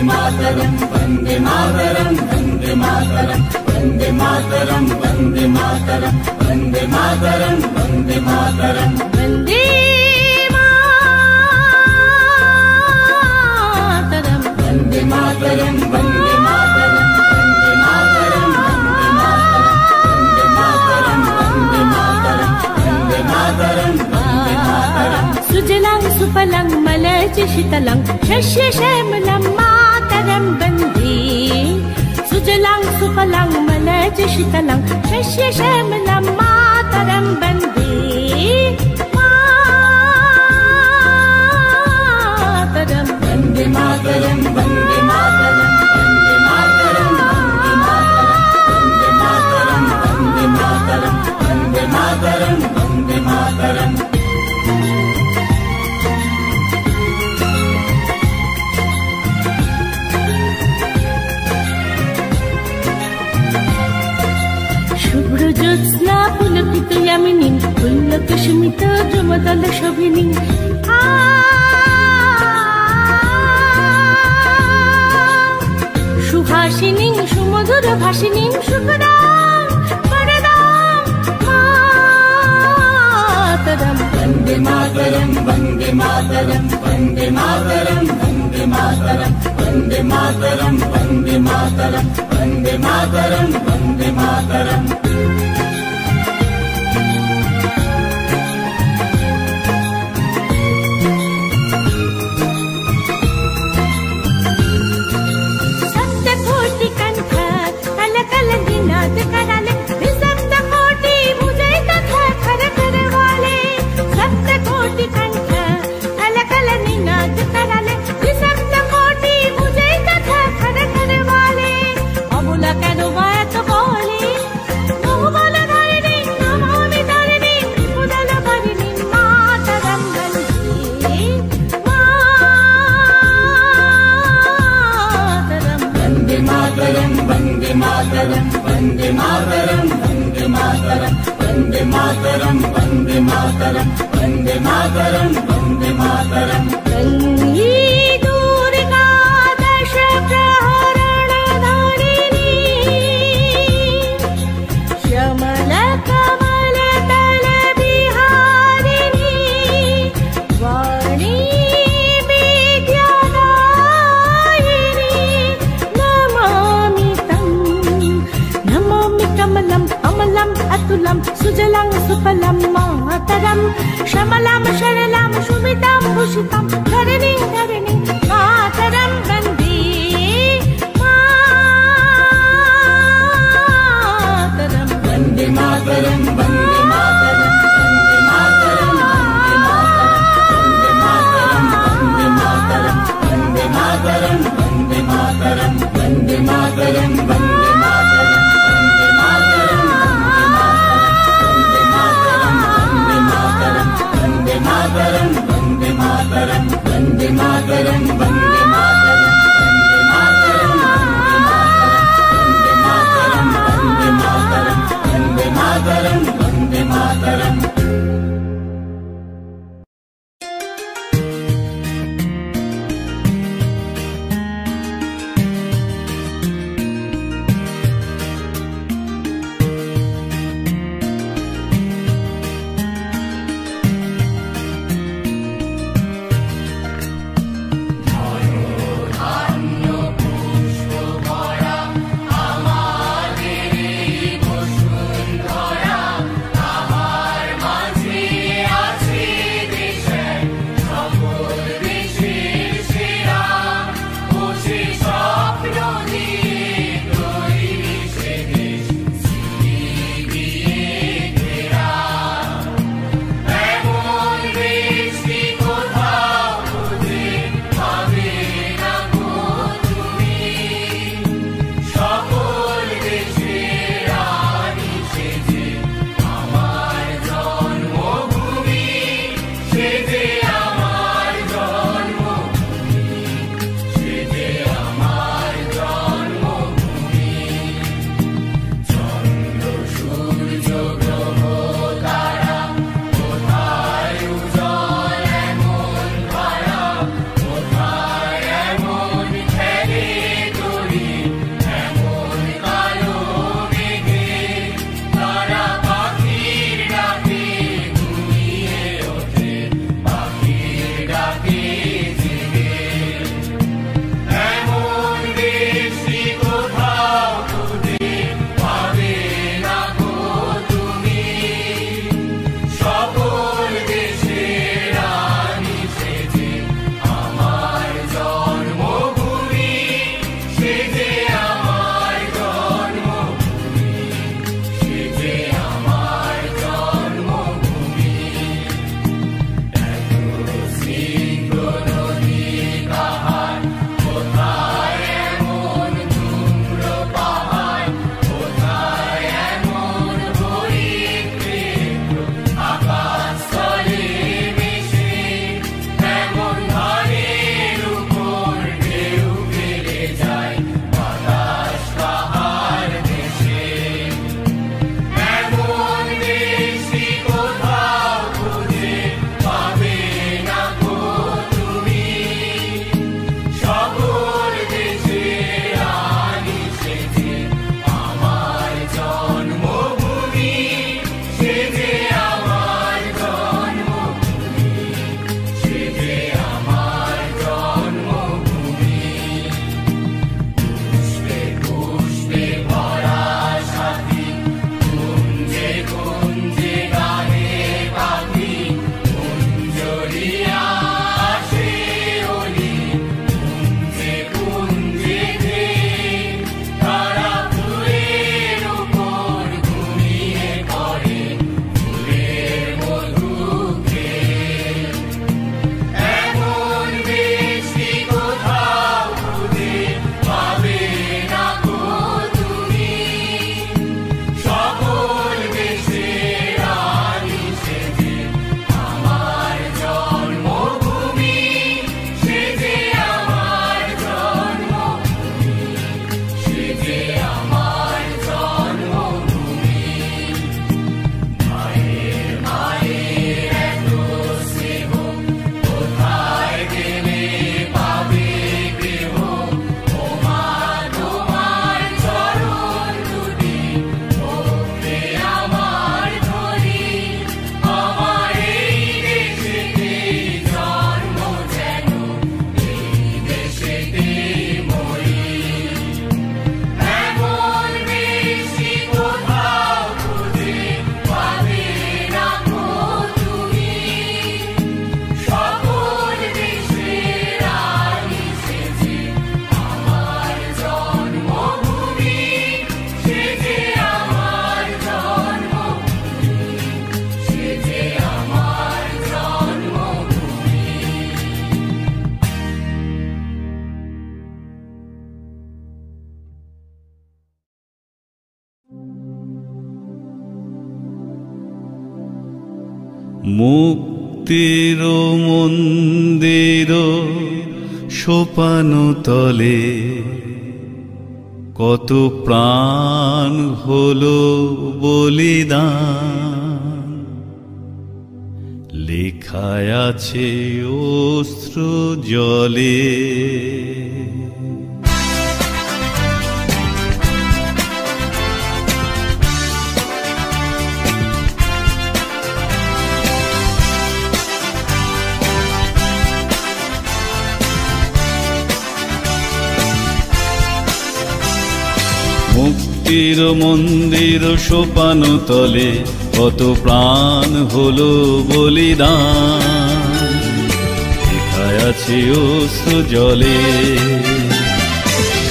मातरम वंदे मातरम वंदे मातरम वंदे मातरम वंदे मातरम वंदे मातरम वंदे मातरम वंदे मातरम वंदे मातरम वंदे मातरम वंदे मातरम वंदे मातरम वंदे मातरम वंदे मातरम सुजलां सुफलां मलयज शीतलां शस्य श्यामलां मातरं वन्दे सुजलां सुफलां मलयज शीतलां शस्य श्यामलां मातरं वन्दे मातरं वन्दे मातरं वन्दे मातरं वन्दे मातरं वन्दे मातरं वन्दे मातरं वन्दे मातरं ज्योत्स्ना पुलकित यामिनी पुल्लकुसुमित द्रुमदल शोभिनी सुहासिनी सुमधुर भासिनी सुखदां वरदां मातरं वन्दे मातरं वन्दे मातरं वन्दे मातरं वन्दे मातरं वन्दे मातरं वन्दे मातरं वन्दे मातरं वन्दे मातरं वन्दे मातरं वन्दे मातरं वन्दे मातरं वन्दे मातरं वन्दे मातरं वन्दे मातरं वन्दे मातरं वन्दे दुर्गा दश प्रहरणधारिणी श्यामल कमल दल बिहारिणी वाणी अतुलं सुजलां सुफलां मातरं श्यामलां शरलां शुभितां भूषितां धरणीं धरणीं मातरं वन्दे मातरं वन्दे मातरं वन्दे मातरं वन्दे मातरं वन्दे मातरं वन्दे मातरं वन्दे मातरं वन्दे मातरं वन्दे मातरं वन्दे मातरं वन्दे मातरं वन्दे मातरं वन्दे मातरं वन्दे मातरं वन्दे मातरं মুক্তির মন্দির সোপান তলে কত প্রাণ হলো বলিদান, লেখায় আছে অশ্রু জলে। মুক্তির মন্দির সোপান তলে কত প্রাণ হলো বলিদান, লেখায় আছে অশ্রু জলে।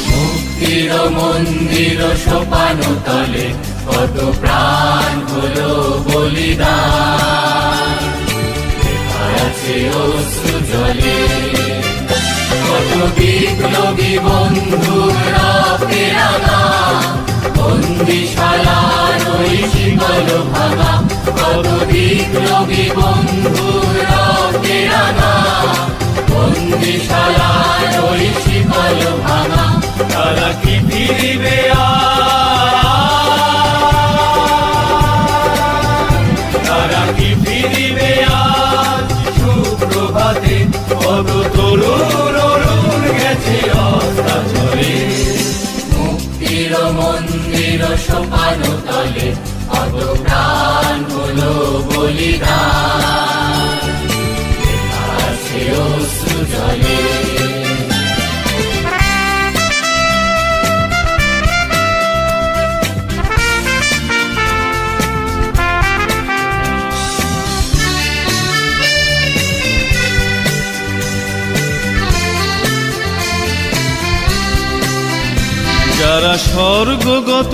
মুক্তির মন্দির সোপান তলে কত প্রাণ হলো বলিদান, লেখায় আছে অশ্রু জলে। কত বিপ্লবী বন্ধুর রক্তের আগাম বন্দিশালার ওই শিকল ভাঙা, কত বিপ্লবী বন্ধুর রক্তের আগাম বন্দিশালার ওই শিকল ভাঙা। তারা কি ফিরিবে তারা কি ফিরিবে আজ সুপ্রভাতে, কত তরুণ অরুণ গেছে অস্তাচলে। মুক্তির মন্দির সোপান তলে কত প্রাণ হলো বলিদান, লেখা আছে অশ্রু জলে। যারা স্বর্গগত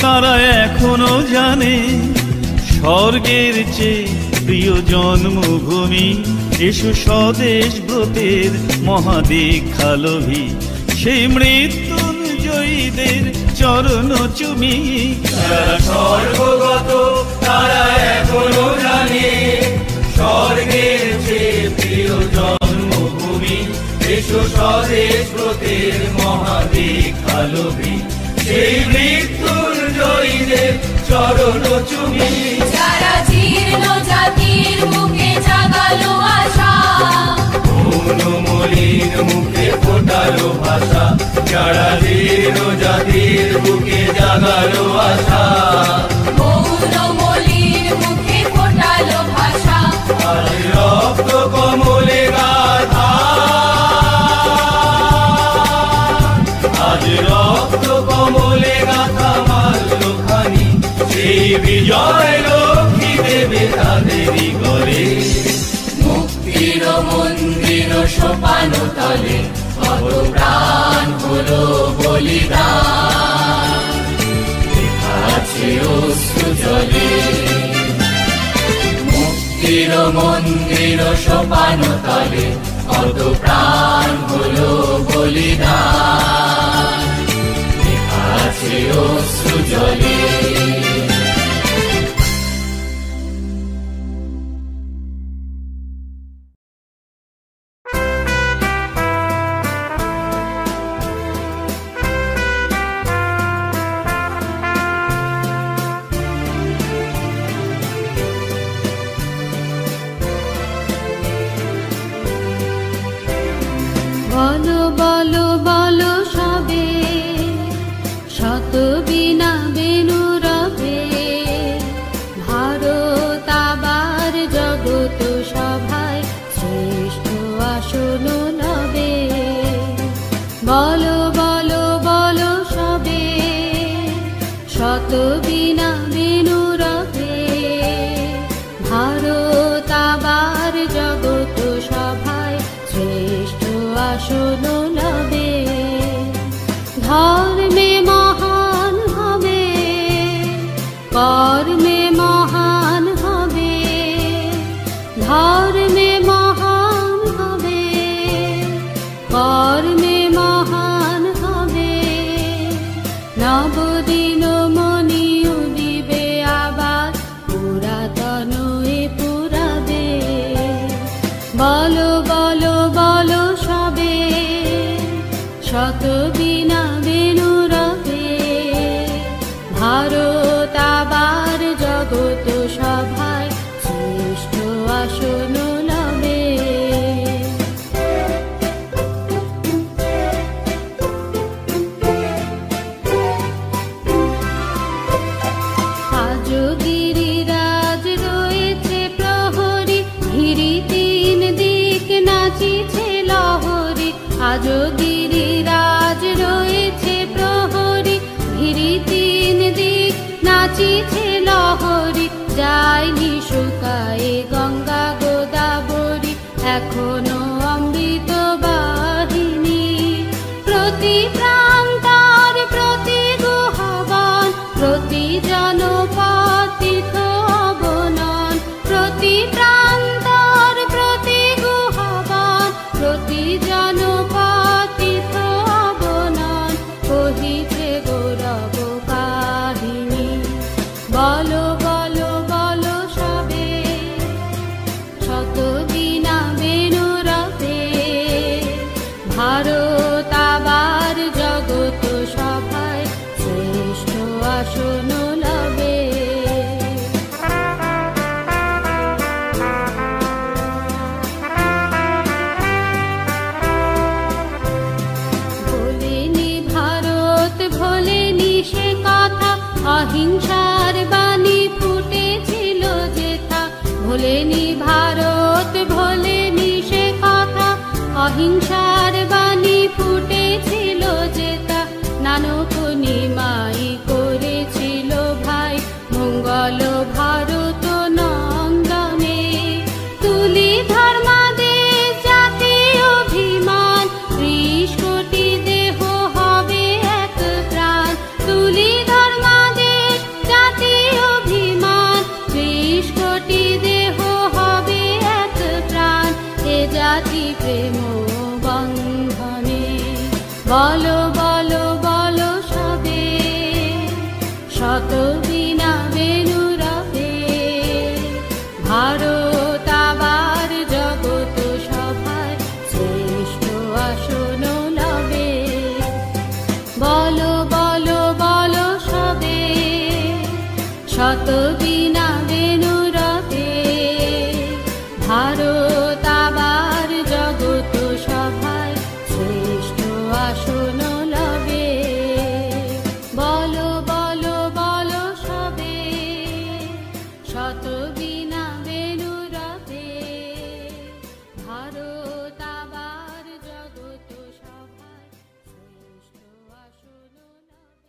তারা এখনো জানে, স্বর্গের চেয়ে প্রিয় জন্মভূমি। এসো স্বদেশ ব্রতের মহাদীক্ষালোভী, সেই মৃত্যুঞ্জয়ীদের চরণ চুমি। যারা স্বর্গগত তারা এখনো জানে, স্বর্গের চেয়ে প্রিয় জন্মভূমি। এসো স্বদেশ ব্রতের মহাদীক্ষালোভী, সেই মৃত্যুঞ্জয়ীদের চরণ চুমি। যারা জীর্ণ জাতির মুখে জাগালো আশা, মলিন মুখে ফোটালো ভাষা। যারা জীর্ণ জাতির বুকে জাগালো আশা, মলিন মুখে ফোটালো ভাষা। আজ রক্ত কমলে গাথা, আজ রক্ত কমলে গাথা মাল্যখানি, সেই বিজয় লক্ষ্মী দেবে তাদেরই করে। মুক্তির মন্দির সোপান তলে কত প্রাণ হলো বলিদান, লেখা আছে অশ্রু জলে। মুক্তির মন্দির সোপান তলে কত প্রাণ হলো বলিদান, লেখা আছে অশ্রু জলে। বলো বলো বলো সবে, শত বিনা বেনু রবে। ভারত আবার জগত সভায় শ্রেষ্ঠ আসন লবে। বলো বলো বলো সবে, শত বিনা বেনু রবে। ভারত আবার জগত সভায় শ্রেষ্ঠ আসন লবে। ধর্মে মহান হবে, কর্মে মহান হবে। ধর্মে মহান হবে, কর্মে মহান হবে। নবদিন মনি উদিবে আবার, পুরাতন এ পুরাবে। বলো বলো বলো সবে, শত বীণা বেণু রবে, ভারত আবার জগত সভায় শ্রেষ্ঠ আসন লবে। আজ গিরিরাজ রয়েছে প্রহরী, ঘিরি তিন দিক নাচিছে লহরী। আজ গিরিরাজ রয়েছে প্রহরী, ঘিরি তিন দিক নাচিছে লহরী। যায়নি শুকায়ে গঙ্গা গোদাবরী, এখনো অমৃত বাহিনী। প্রতি প্রান্তর প্রতি গুহবন, প্রতি জনপদ তীর্থ অবনন। প্রতি প্রান্তর প্রতি গুহবন, প্রতি জনপদ তীর্থ অবনন। কহিছে গৌরব কাহিনী, বলো বলো বলো সবে, শত বীণা বেণু রবে, ভারত আবার জগত সভায় শ্রেষ্ঠ আসন লবে। ভোলেনি ভারত ভোলেনি সে কথা, অহিংসার বাণী ফুটেছিল যেথা। ভোলেনি ভারত ভোলেনি সে কথা, অহিংসার বাণী ফুটেছিল যেথা। নানক নিমাই করেছিল ভাই মঙ্গল ভারত নন্দনে। তুলি ধর্মাদেশ জাতি অভিমান, ৩০ কোটি দেহ হবে এক প্রাণ। তুলি ধর্মাদেশ জাতি অভিমান, ৩০ কোটি দেহ হবে এক প্রাণ। এ জাতি প্রেম বন্ধনে, বলো বলো বলো সবে, শত বীণা বেণু রবে, ভারত আবার জগত সভায় শ্রেষ্ঠ আসন লবে। বলো বলো বলো সবে, শত বীণা বেণু রবে, ভারত আবার জগত সভায় শ্রেষ্ঠ আসন লবে। বলো বলো বলো সবে, শত বীণা বেণু রবে, ভারত আবার জগত সভায় শ্রেষ্ঠ আসন লবে।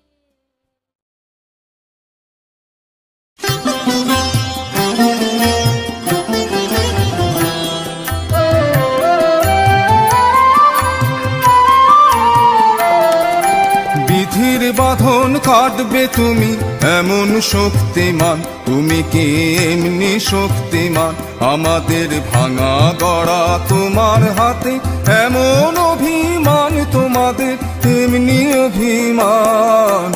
বিধির বাঁধন কাটবে তুমি এমন শক্তিমান, তুমি কি এমনি শক্তিমান? আমাদের ভাঙা গড়া তোমার হাতে, এমন অভিমান তোমাদের এমনি অভিমান।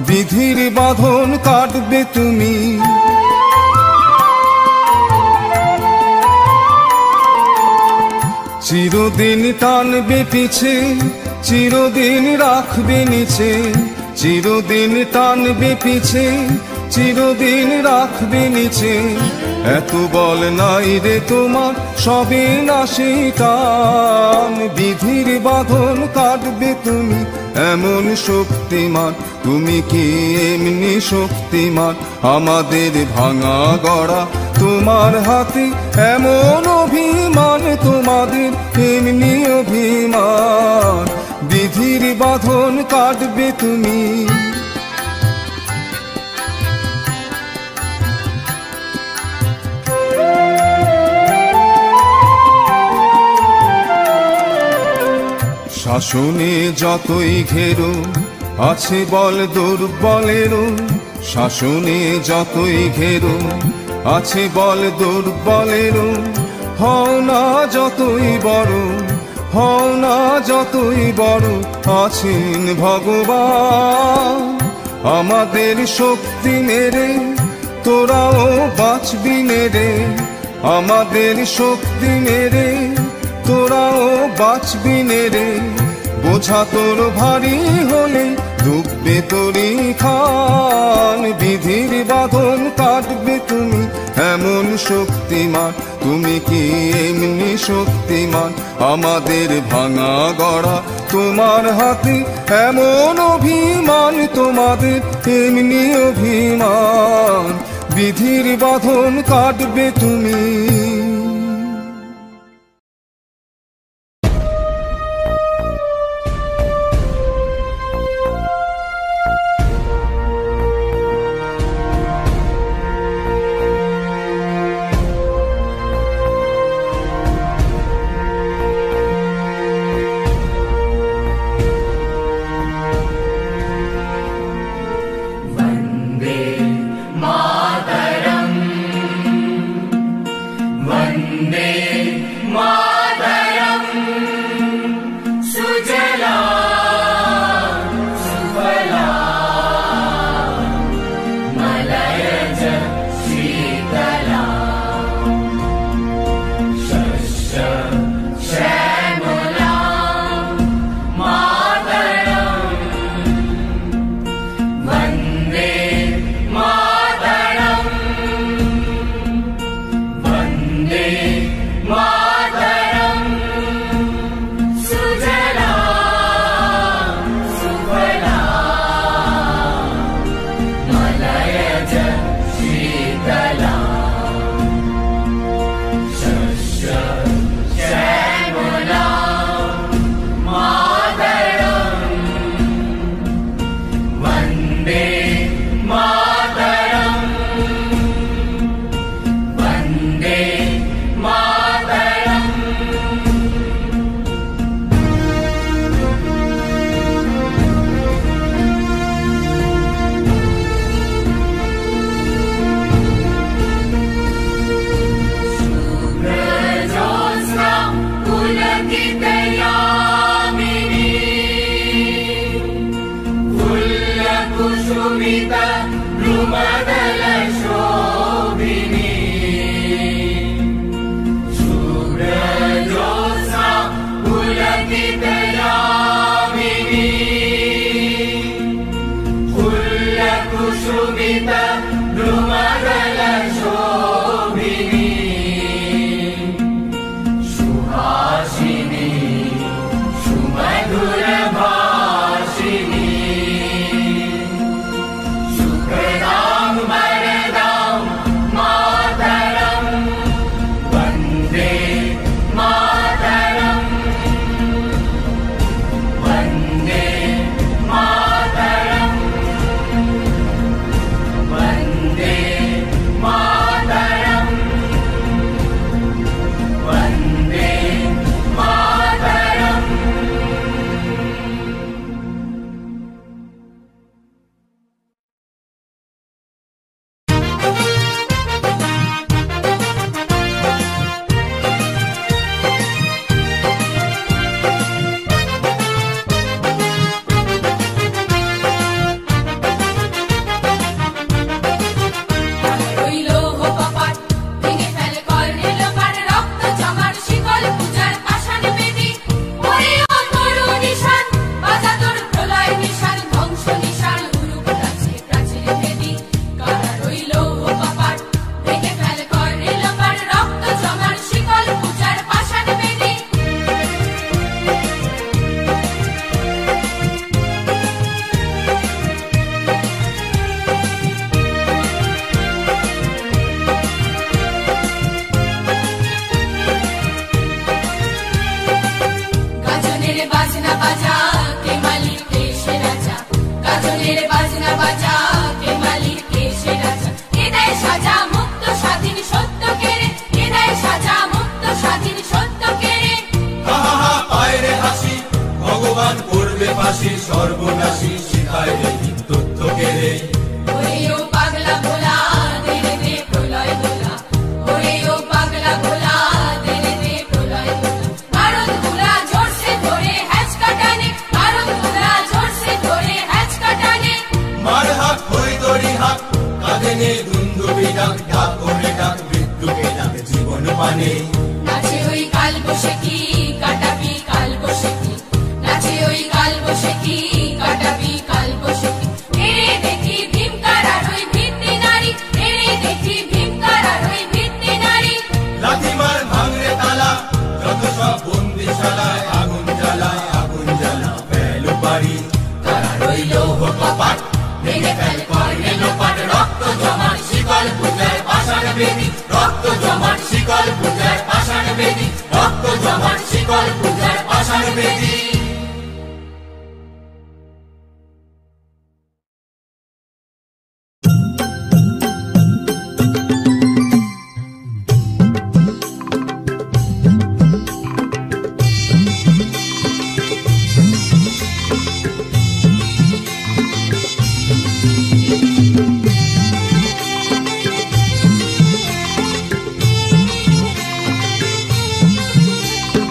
বিধির বাঁধন কাটবে তুমি, চিরদিন টানবে পিছে, চিরদিন রাখবে নিচে। চিরদিন টানবে পিছে, চিরদিন রাখবে নিচে। এত বল নাই রে তোমার, সবে নাশি টান। বিধির বাঁধন কাটবে তুমি এমন শক্তিমান, তুমি কি এমনি শক্তিমান? আমাদের ভাঙা গড়া তোমার হাতে, এমন অভিমান তোমাদের এমনি অভিমান। বিধির বাঁধন কাটবে তুমি, শাসনে যতই ঘেরো আছে বল দুর্বলেরও। শাসনে যতই ঘেরো আছে বল দুর্বলেরও। হও না যতই বড়, হও না যতই বড়, আছেন ভগবান। আমাদের শক্তি মেরে তোরাও বাঁচবি মেরে, আমাদের শক্তি মেরে বাঁচবি নে রে, বোঝা তোর ভারী হলে ডুববে তোরই খান। বিধির বাঁধন কাটবে তুমি এমন শক্তিমান, তুমি কি এমনি শক্তিমান? আমাদের ভাঙা গড়া তোমার হাতে এমন অভিমান, তোমাদের এমনি অভিমান। বিধির বাঁধন কাটবে তুমি। সর্বনাশী শিখায় দেখি তথ্য কেড়ে পাগলা ভোলা দে দে প্রলয় দোলা, ওরে ও পাগলা ভোলা দে দে প্রলয় দোলা। ভারত ভোলা জোরসে ধরে হ্যাচ কাটানে, ভারত ভোলা জোরসে ধরে হ্যাচ কাটানে। মার হাত হই দড়ি হাত কাঁধে নে দুন্দুবি ডাক, ডাক করে ডাক মৃত্যুকে ডাক জীবন মানে। নাচে ওই কাল বসে কি কাটাবি বেদি, রক্ত জমাট শিকল পূজার পাষাণ বেদি।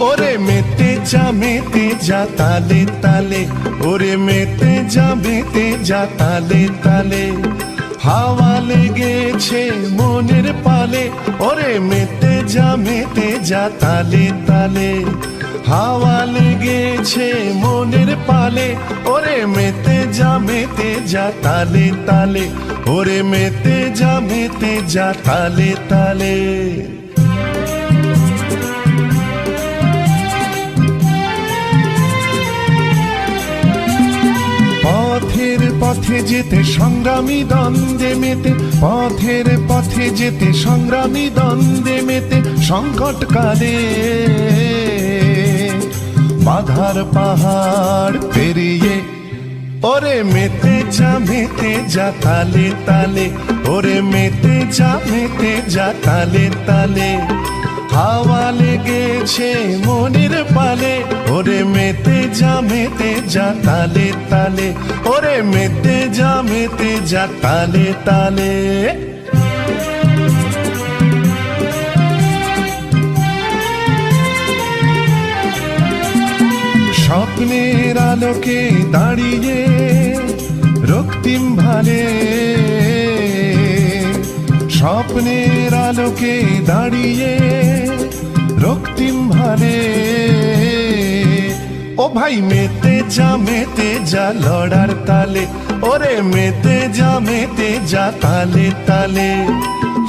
ওরে মেতে যা তালে তালে, ওরে মেতে যা তালে তালে, হাওয়া লেগেছে মনের পালে। ওরে মেতে যা তালে তালে, হাওয়া লেগেছে মনের পালে। ওরে মেতে যা তালে তালে, ওরে মেতে যা তালে তালে। পথের পথে যেতে সংগ্রামী দ্বন্দ্বে মেতে, পথের পথে যেতে সংগ্রামী দ্বন্দ্বে মেতে, সংকট কালে বাধার পাহাড় পেরিয়ে। ওরে মেতে যা তালে তালে, ওরে মেতে যা তালে তালে, হাওয়া লেগেছে মনের পালে। ওরে মেতে যা তালে তালে, ওরে মেতে যা তালে তালে। স্বপ্নের আলোকে দাঁড়িয়ে রক্তিম ভালে, স্বপ্নের আলোকে দাঁড়িয়ে রক্তিম ভালে। ও ভাই মেতে যা লড়ার তালে, ওরে মেতে যা তালে তালে,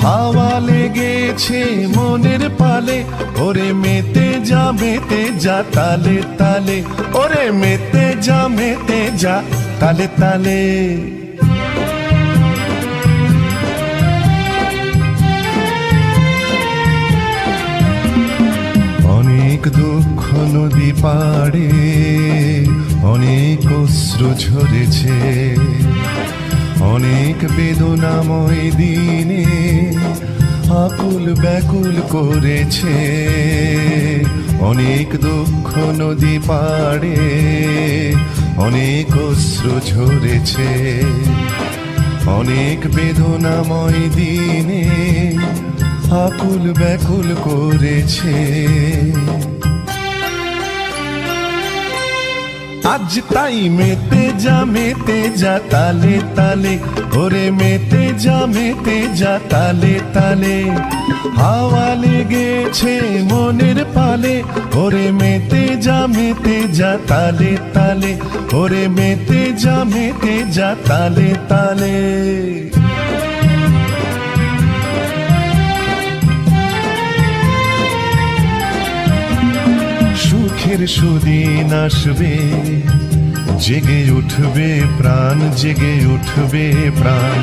হাওয়া লেগেছে মনের পালে। ওরে মেতে যা তালে তালে, ওরে মেতে যা তালে তালে। অনেক দুঃখ নদী পাড়ে, অনেক অশ্রু ঝরেছে, অনেক বেদনাময় দিনে আকুল ব্যাকুল করেছে। অনেক দুঃখ নদী পাড়ে, অনেক অশ্রু ঝরেছে, অনেক বেদনাময় দিনে আকুল ব্যাকুল করেছে। আজ তাই মেতে যা তালে তালে, ওরে মেতে যা তালে তালে, হাওয়া লেগেছে মনের পালে। ওরে মেতে যা তালে তালে, ওরে মেতে যা তালে তালে। সুখের সুদিন আসবে, জেগে উঠবে প্রাণ, জেগে উঠবে প্রাণ,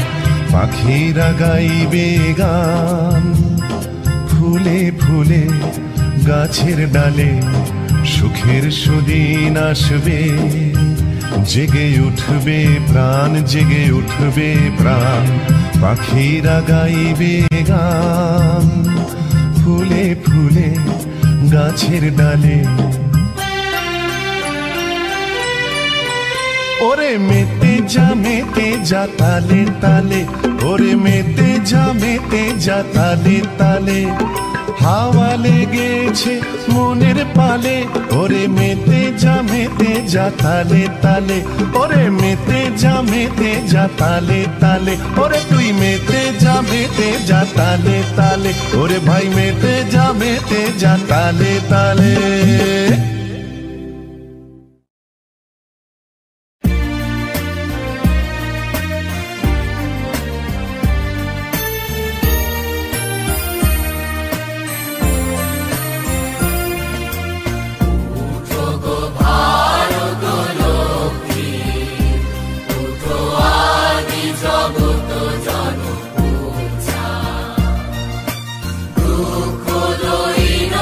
পাখিরা গাইবে গান। ফুলে ফুলে গাছের ডালে সুখের সুদিন আসবে, জেগে উঠবে প্রাণ, জেগে উঠবে প্রাণ, পাখিরা গাইবে গান। ফুলে ফুলে গাছের ডালে। ওরে মেতে যা তালে তালে, ওরে মেতে যা তালে তালে, হাওয়া লেগেছে মনের পালে। ওরে মেতে যা তালে তালে, ওরে মেতে যা তালে তালে, ওরে তুই মেতে যা তালে তালে, ওরে ভাই মেতে যা তালে তালে। দুঃখ দৈন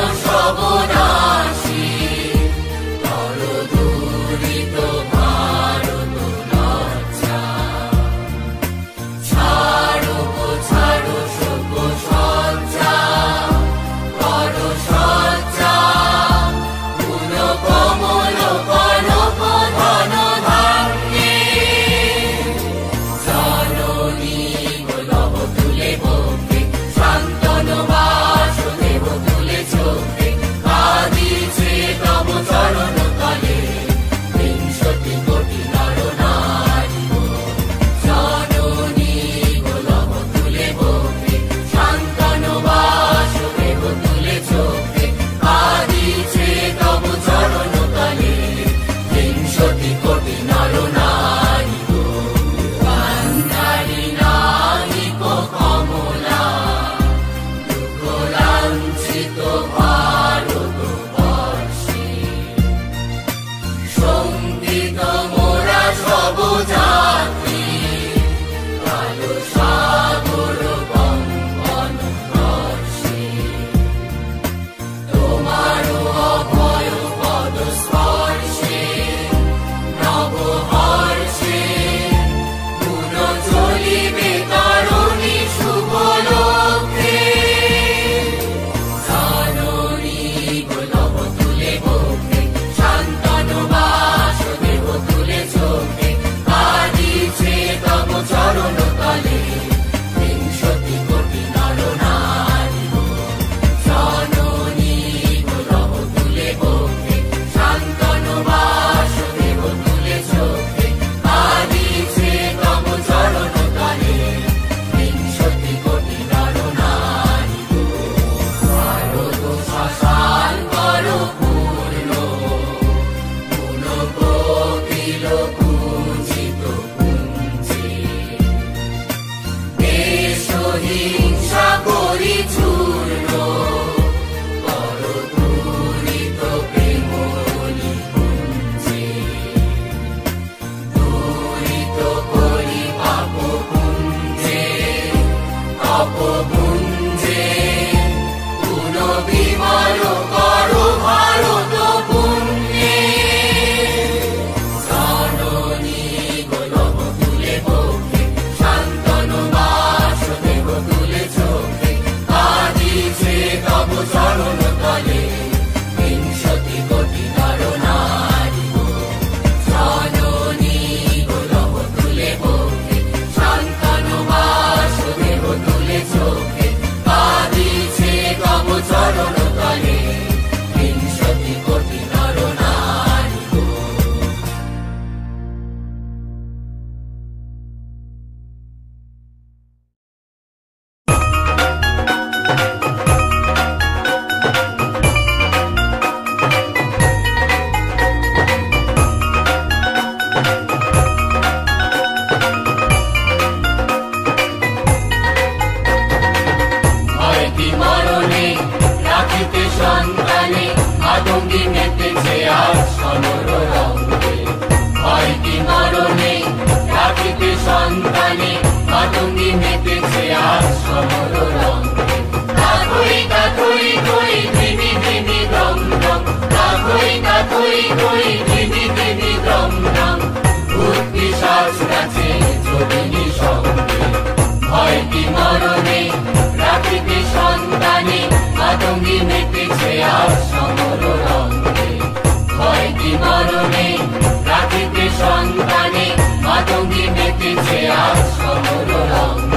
মাতঙ্গী মেতেছে আর সমর রঙ্গে। ভয় কি মরণে রাখিতে সন্তানে, মাতঙ্গী মেতেছে আর সমর রঙ্গে। কাথই কাথই কই ধিমি ধিমি দ্রম দ্রম, কাথই কাথই কই ধিমি ধিমি দ্রম দ্রম। ভূত পিশাচ নাচে যোগিনী সঙ্গে। ভয় কি মরণে রাখিতে সন্তানে, মাতঙ্গী মেতেছে আর সমর রঙ্গে। ভয় কি মরণে রাখিতে সন্তানে, মাতঙ্গী মেতেছে আর সমর রঙ্গে।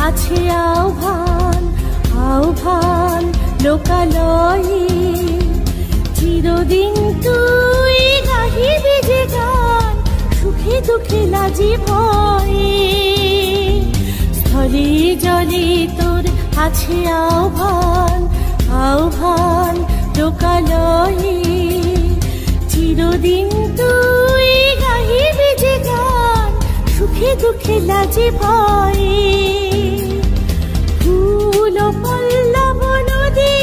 আছে আহ্বান আহ্বান লোকালয়ে, চিরদিন তুই গাহিবি যে গান, সুখে দুঃখে লাজি ভয়ে। স্থলে জলে তোর আছে আহ্বান আহ্বান লোকালয়ে, চিরদিন তুই গাহিবি যে গান, সুখে দুঃখে লাজি ভয়ে। ফুল পল্লব নদী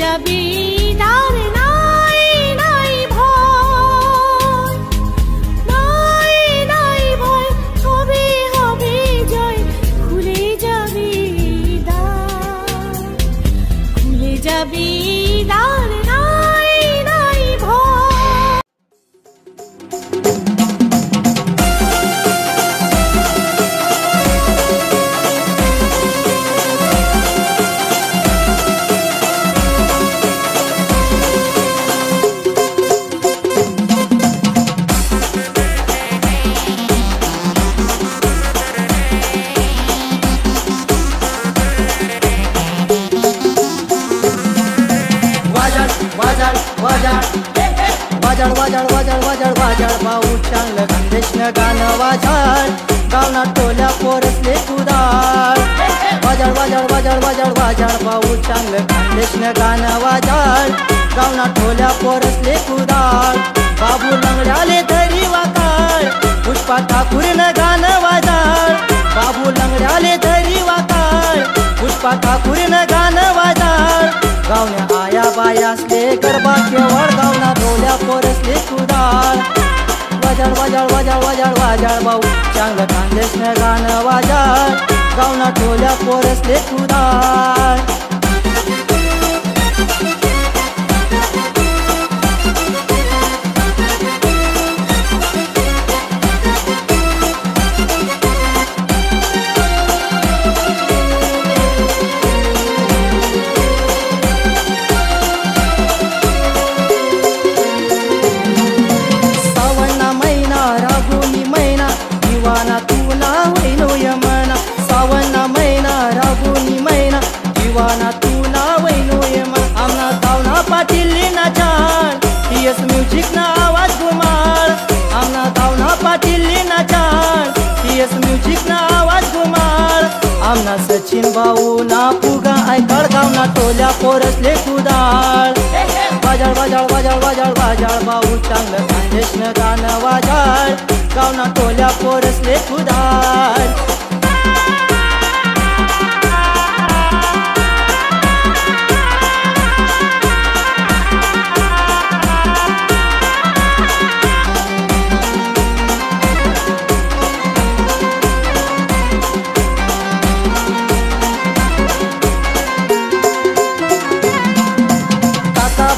যাবি দ্বার, নাই নাই ভয়, নাই নাই ভয়, হবে হবে জয়, খুলে যাবি দ্বার, খুলে যাবি দ্বার, নাই নাই ভয়। वाजळ वाजळ वाजळ वाजळ वाजळ भाऊ चांगलं खानदेशनं गाणं वाजळ, गावना टोल्या पोरसले कुदाळ. वाजळ वाजळ वाजळ वाजळ वाजळ भाऊ चांगलं खानदेशनं गाणं वाजळ, गावना टोल्या पोरसले कुदाळ. बाबू लंगड्याले धरी वाकाळ, पुष्पा ठाकूरनं गाणं वाजळ. बाबू लंगड्याले धरी वाकाळ, पुष्पा ठाकूरनं गाणं वाजळ. गावण्या आया बायासले गरबा केवळ, गावना ढोल्या पोरसले कुदाळ. वाजळ वाजळ वाजळ वाजळ वाजळ भाऊ चांगलं खानदेशनं गाणं वाजळ, गावना ढोल्या पोरसले कुदाळ. म्युझिक ना आवाज घुमाळ, आमना धावना पाटील नाचाळ. टीएस म्युझिक ना आवाज घुमाळ, आमना सचिन भाऊ ना फुगा ऐकाळ, गावना टोल्या पोरसले कुदाळ. वाजळ वाजळ वाजळ वाजळ वाजळ भाऊ चांगलं खानदेशनं गाणं वाजळ, गावना टोल्या पोरसले कुदाळ.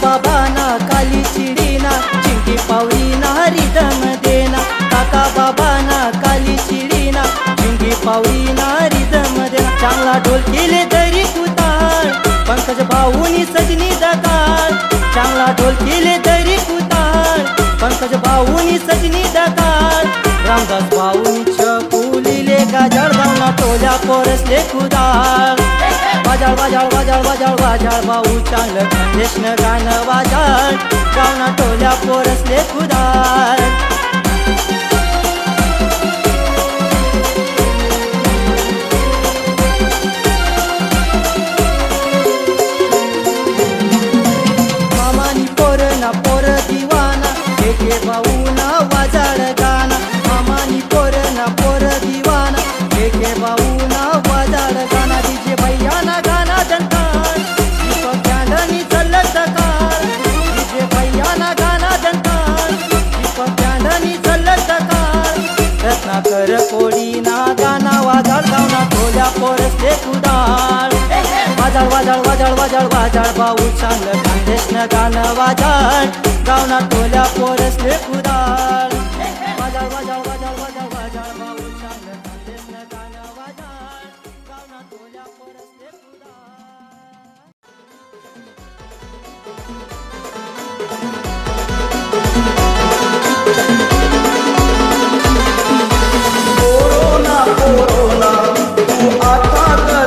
बाबाना काली चिडीना चिंकी पावलीना रिदम देना. काका बाबाना काली चिडीना चिंकी पावलीना रिदम देना. चांगला ढोल केले तरी कुताळ, पंकज भाऊनी सजनी दकाळ. चांगला ढोल केले तरी कुताळ, पंकज भाऊनी सजनी दकाळ. रामदास भाऊनी छकुलीले गाजळ, गावना टोल्या पोरसले कुदाळ. वाजळ वाजळ वाजळ वाजळ वाजळ भाऊ चांगलं खानदेशनं गाणं वाजळ, गावना टोल्या पोरसले कुदाळ. मामानी पोर ना पोर दिवाना, एके भाऊ ना वाजळ गाना. मामानी पोर ना पोर दिवाना, एके भाऊ ना वाजळ गाना. डीजे भैया ना गाना दंताळ, दीपक चांदनी चलत दकाळ. डीजे भैया ना गाना दंताळ, दीपक चांदनी चलत दकाळ. रत्नाकर कोडी ना गाना वाजळ, गावना टोल्या पोरसले कुदाळ. वाजळ वाजळ वाजळ वाजळ वाजळ भाऊ चांगलं खानदेशनं गाणं वाजळ, गावना टोल्या पोरसले कुदाळ. वाजळ वाजळ वाजळ वाजळ वाजळ भाऊ चांगलं खानदेशनं गाणं वाजळ, गावना टोल्या पोरसले कुदाळ. कोरोना कोरोना तू आता